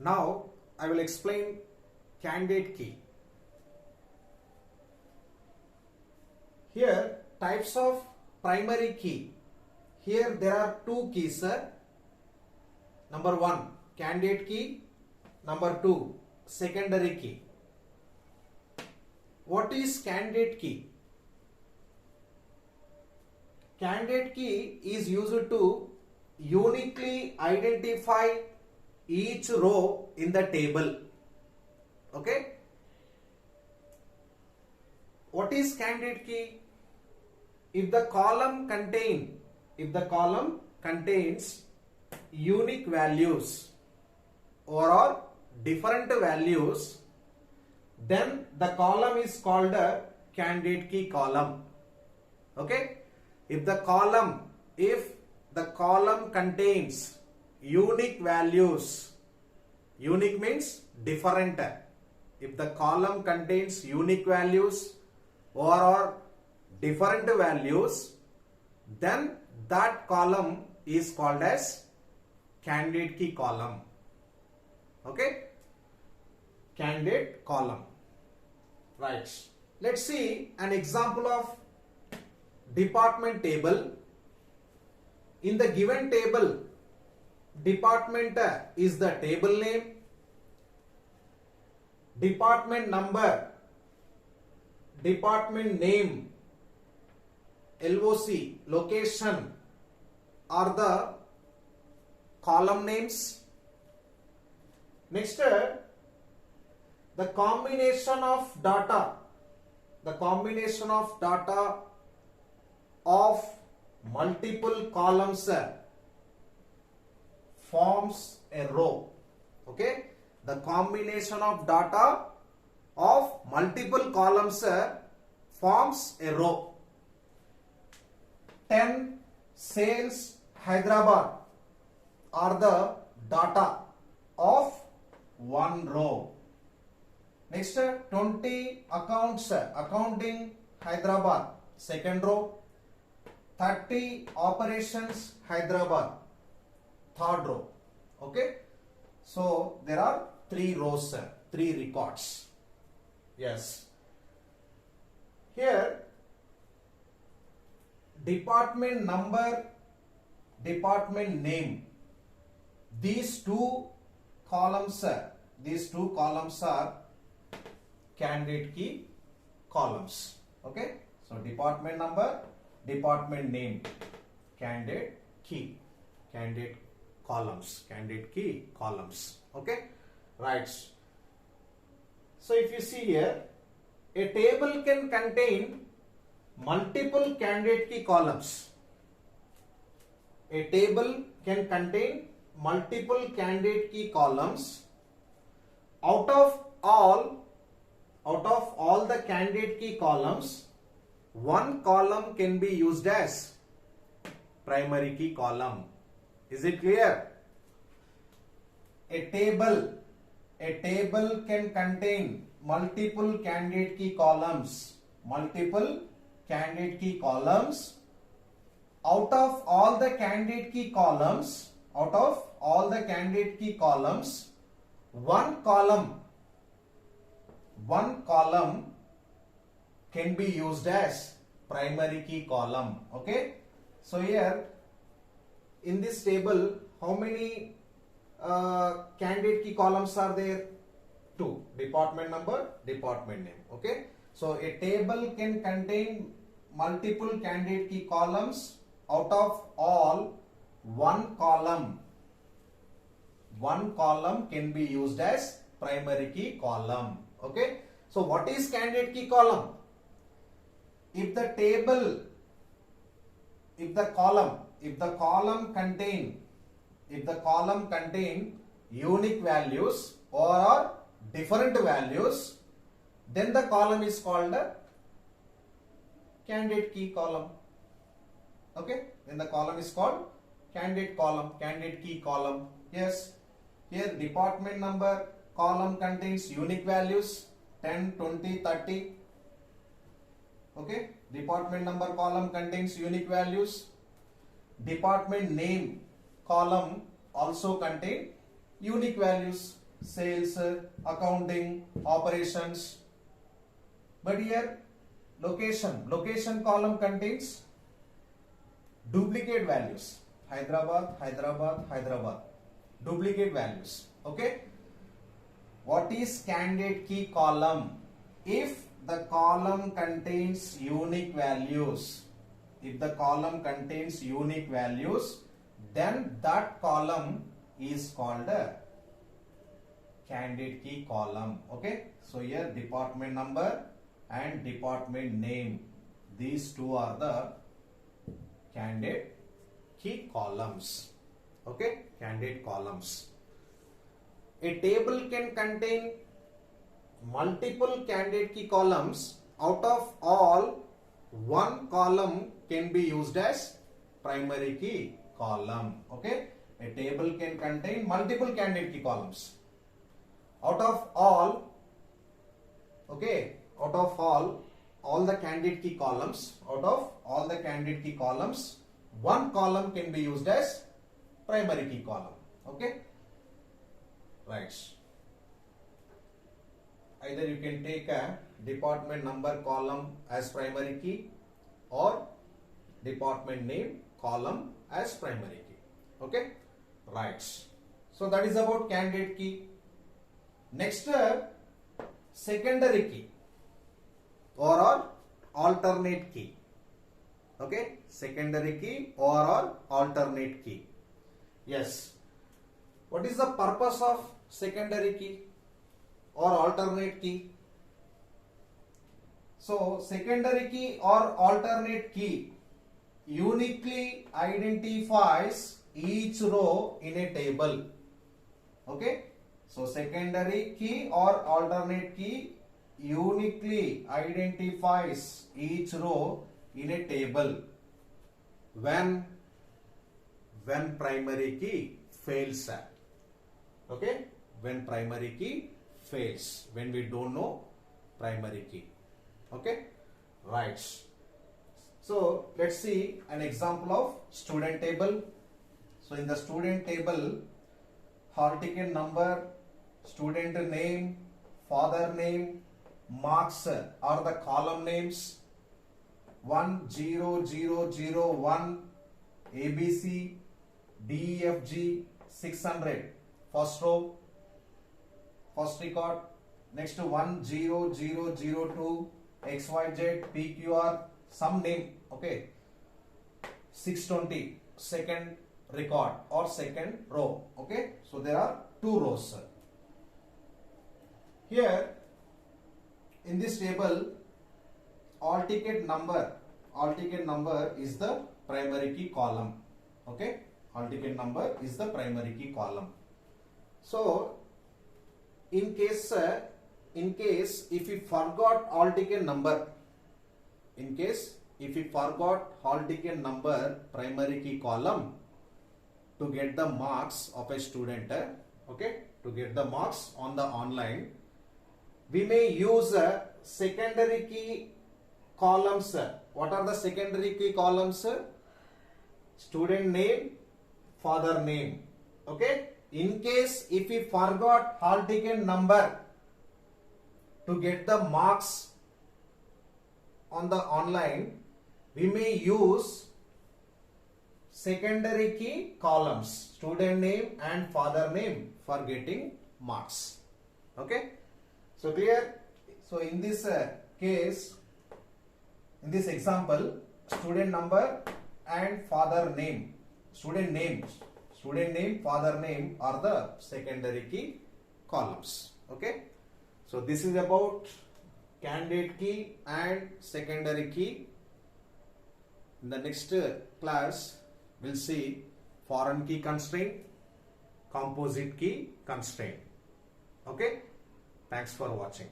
Now I will explain candidate key. Here types of primary key. Here there are two keys, sir. Number 1 candidate key, number 2 secondary key. What is candidate key? Candidate key is used to uniquely identify each row in the table. Okay? What is candidate key? If the column contains unique values or different values, then the column is called a candidate key column. Okay? If the column contains unique values, unique means different. If the column contains unique values or different values, then that column is called as candidate key column. Okay? Candidate column. Right. Let's see an example of department table. In the given table, department is the table name, department number, department name, LOC, location are the column names. Next, the combination of data of multiple columns forms a row. Okay? The combination of data of multiple columns forms a row. 10 sales Hyderabad are the data of one row. Next, 20 accounts accounting Hyderabad, second row. 30 operations Hyderabad, third row. Okay? So there are 3 rows, 3 records. Yes. Here department number, department name, these two columns are candidate key columns. Okay? So department number, department name, candidate key columns. Okay? Right. So if you see here, a table can contain multiple candidate key columns. A table can contain multiple candidate key columns. Out of all the candidate key columns, one column can be used as primary key column. Is it clear? A table can contain multiple candidate key columns. Out of all the candidate key columns, one column can be used as primary key column. Okay? So here in this table, how many candidate key columns are there? 2. Department number, department name. Okay? So a table can contain multiple candidate key columns. Out of all, one column can be used as primary key column. Okay? So what is candidate key column? If the column contain unique values or different values, then the column is called a candidate key column. Okay? Then the column is called candidate key column. Yes. Here department number column contains unique values 10, 20, 30. Okay? Department number column contains unique values. Department name column also contain unique values sales, accounting, operations. But here location column contains duplicate values. Hyderabad, Hyderabad, Hyderabad. Duplicate values. Okay. What is candidate key column? If the column contains unique values, if the column contains unique values, then that column is called a candidate key column. Okay. So here department number and department name, these two are the candidate key columns. Okay, candidate columns. A table can contain multiple candidate key columns. Out of all, one column can be used as primary key column. Okay, a table can contain multiple candidate key columns. Out of all, okay, out of all the candidate key columns, one column can be used as primary key column. Okay, right. Either you can take a department number column as primary key or department name column as primary key. Okay, right. So that is about candidate key. Next, secondary key or alternate key. Okay, secondary key or alternate key. Yes. What is the purpose of secondary key or alternate key? So, secondary key or alternate key uniquely identifies each row in a table. Okay. So, secondary key or alternate key uniquely identifies each row in a table when primary key fails. Okay, when primary key fails, when we don't know primary key. Okay, right. So let's see an example of student table. So in the student table, hall ticket number, student name, father name, marks are the column names. 10001 ABC DEFG 600 first row, first record. Next to 10002 XYZ PQR some name. Okay, 620 second record or second row. Okay, so there are two rows. Here in this table, all ticket number is the primary key column. Okay, all ticket number is the primary key column. So in case if we forgot all ticket number, primary key column, to get the marks of a student, okay, to get the marks on the online, we may use secondary key columns. What are the secondary key columns? Student name, father name. Okay, in case if we forgot hall ticket number, to get the marks on the online, we may use secondary key columns, student name and father name, for getting marks. Okay, so clear? So in this case, in this example, student number and father name, student name, father name are the secondary key columns. Okay, so this is about candidate key and secondary key. In the next class, we'll see foreign key constraint, composite key constraint. Okay, thanks for watching.